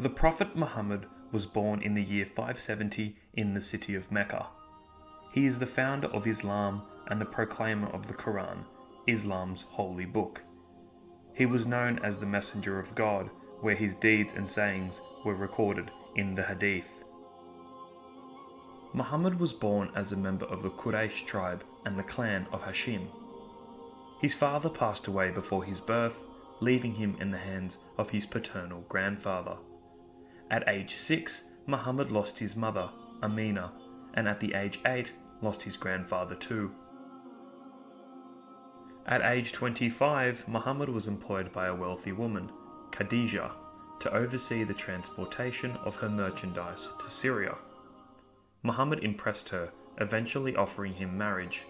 The Prophet Muhammad was born in the year 570 in the city of Mecca. He is the founder of Islam and the proclaimer of the Quran, Islam's holy book. He was known as the Messenger of God, where his deeds and sayings were recorded in the Hadith. Muhammad was born as a member of the Quraysh tribe and the clan of Hashim. His father passed away before his birth, leaving him in the hands of his paternal grandfather. At age 6, Muhammad lost his mother, Amina, and at the age 8, lost his grandfather too. At age 25, Muhammad was employed by a wealthy woman, Khadija, to oversee the transportation of her merchandise to Syria. Muhammad impressed her, eventually offering him marriage.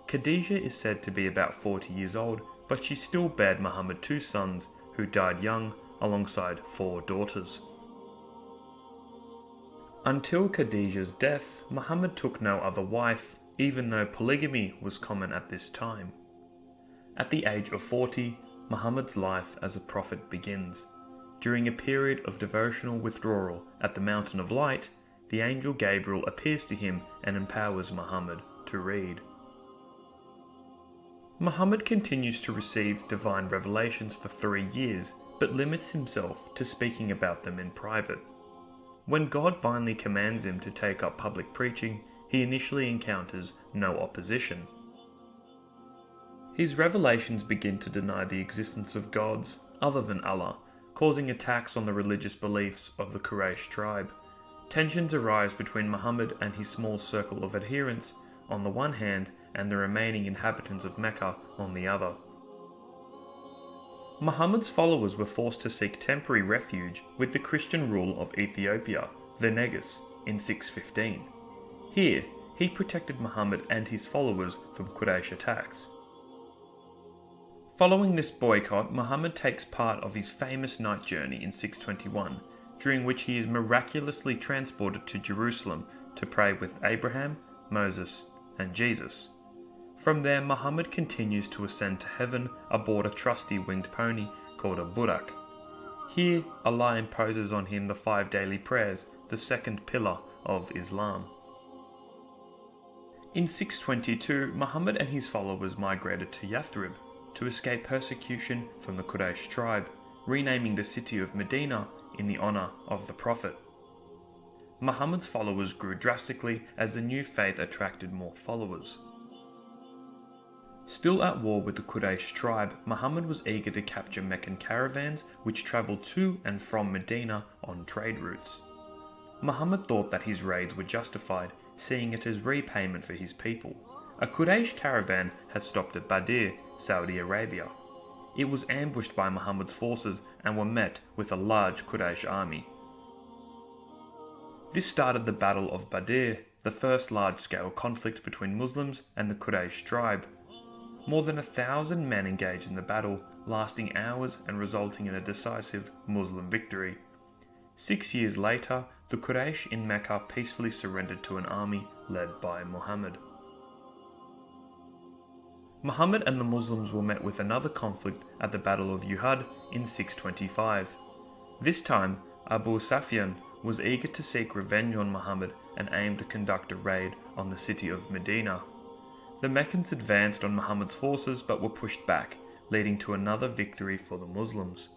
Khadija is said to be about 40 years old, but she still bared Muhammad 2 sons who died young, alongside 4 daughters. Until Khadija's death, Muhammad took no other wife, even though polygamy was common at this time. At the age of 40, Muhammad's life as a prophet begins. During a period of devotional withdrawal at the Mountain of Light, the angel Gabriel appears to him and empowers Muhammad to read. Muhammad continues to receive divine revelations for 3 years, but limits himself to speaking about them in private. When God finally commands him to take up public preaching, he initially encounters no opposition. His revelations begin to deny the existence of gods other than Allah, causing attacks on the religious beliefs of the Quraysh tribe. Tensions arise between Muhammad and his small circle of adherents on the one hand and the remaining inhabitants of Mecca on the other. Muhammad's followers were forced to seek temporary refuge with the Christian rule of Ethiopia, the Negus, in 615. Here, he protected Muhammad and his followers from Quraysh attacks. Following this boycott, Muhammad takes part of his famous night journey in 621, during which he is miraculously transported to Jerusalem to pray with Abraham, Moses, and Jesus. From there, Muhammad continues to ascend to heaven aboard a trusty winged pony called a burak. Here, Allah imposes on him the 5 daily prayers, the second pillar of Islam. In 622, Muhammad and his followers migrated to Yathrib to escape persecution from the Quraysh tribe, renaming the city of Medina in the honor of the Prophet. Muhammad's followers grew drastically as the new faith attracted more followers. Still at war with the Quraysh tribe, Muhammad was eager to capture Meccan caravans which travelled to and from Medina on trade routes. Muhammad thought that his raids were justified, seeing it as repayment for his people. A Quraysh caravan had stopped at Badr, Saudi Arabia. It was ambushed by Muhammad's forces and were met with a large Quraysh army. This started the Battle of Badr, the first large-scale conflict between Muslims and the Quraysh tribe. More than 1,000 men engaged in the battle, lasting hours and resulting in a decisive Muslim victory. 6 years later, the Quraysh in Mecca peacefully surrendered to an army led by Muhammad. Muhammad and the Muslims were met with another conflict at the Battle of Uhud in 625. This time, Abu Sufyan was eager to seek revenge on Muhammad and aimed to conduct a raid on the city of Medina. The Meccans advanced on Muhammad's forces but were pushed back, leading to another victory for the Muslims.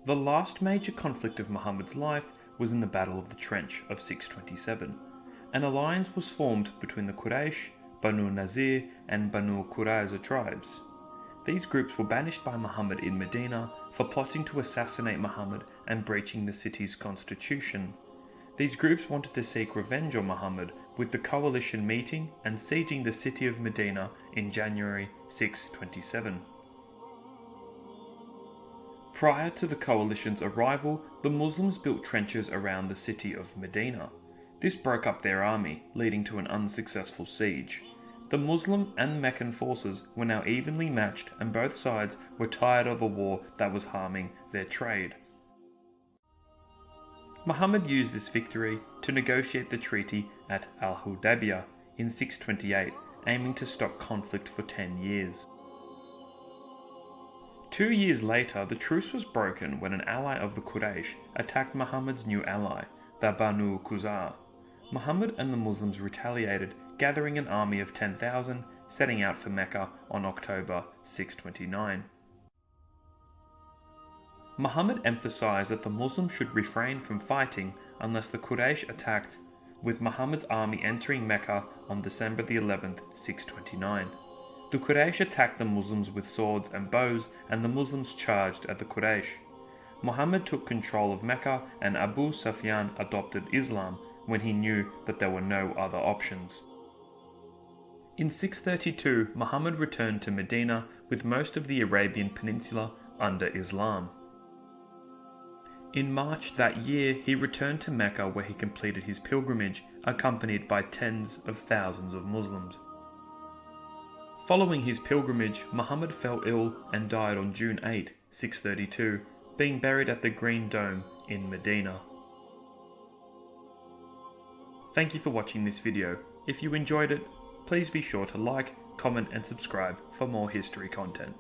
The last major conflict of Muhammad's life was in the Battle of the Trench of 627. An alliance was formed between the Quraysh, Banu Nazir and Banu Qurayza tribes. These groups were banished by Muhammad in Medina for plotting to assassinate Muhammad and breaching the city's constitution. These groups wanted to seek revenge on Muhammad, with the coalition meeting and sieging the city of Medina in January 627. Prior to the coalition's arrival, the Muslims built trenches around the city of Medina. This broke up their army, leading to an unsuccessful siege. The Muslim and Meccan forces were now evenly matched, and both sides were tired of a war that was harming their trade. Muhammad used this victory to negotiate the treaty at Al-Hudaybiyah in 628, aiming to stop conflict for 10 years. 2 years later, the truce was broken when an ally of the Quraysh attacked Muhammad's new ally, the Banu Khuzar. Muhammad and the Muslims retaliated, gathering an army of 10,000, setting out for Mecca on October 629. Muhammad emphasized that the Muslims should refrain from fighting unless the Quraysh attacked, with Muhammad's army entering Mecca on December the 11th, 629. The Quraysh attacked the Muslims with swords and bows, and the Muslims charged at the Quraysh. Muhammad took control of Mecca, and Abu Sufyan adopted Islam when he knew that there were no other options. In 632, Muhammad returned to Medina with most of the Arabian Peninsula under Islam. In March that year, he returned to Mecca where he completed his pilgrimage, accompanied by tens of thousands of Muslims. Following his pilgrimage, Muhammad fell ill and died on June 8, 632, being buried at the Green Dome in Medina. Thank you for watching this video. If you enjoyed it, please be sure to like, comment and subscribe for more history content.